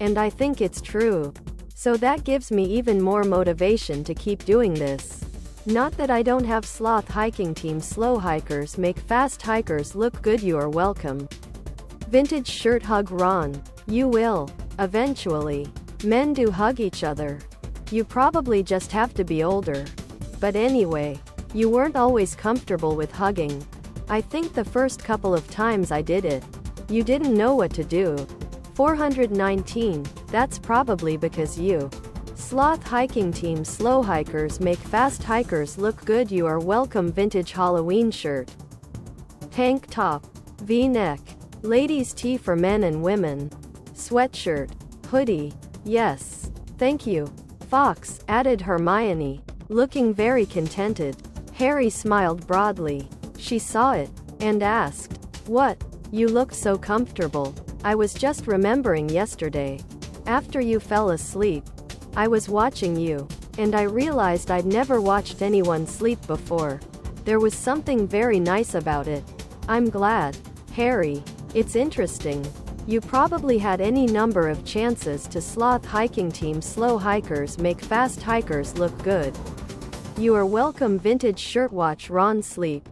and I think it's true. So that gives me even more motivation to keep doing this. Not that I don't have Sloth Hiking Team. Slow hikers make fast hikers look good. You are welcome. Vintage shirt. Hug Ron. You will. Eventually. Men do hug each other. You probably just have to be older. But anyway, you weren't always comfortable with hugging. I think the first couple of times I did it, you didn't know what to do. 419. That's probably because you. Sloth Hiking Team. Slow hikers make fast hikers look good. You are welcome. Vintage Halloween shirt. Tank top. V-neck. Ladies' tee for men and women. Sweatshirt. Hoodie. Yes. Thank you. Fox, added Hermione, looking very contented. Harry smiled broadly. She saw it, and asked, "What? You look so comfortable." "I was just remembering yesterday. After you fell asleep, I was watching you, and I realized I'd never watched anyone sleep before. There was something very nice about it." "I'm glad, Harry. It's interesting. You probably had any number of chances to. Sloth Hiking Team. Slow hikers make fast hikers look good. You are welcome. Vintage shirt. Watch Ron sleep.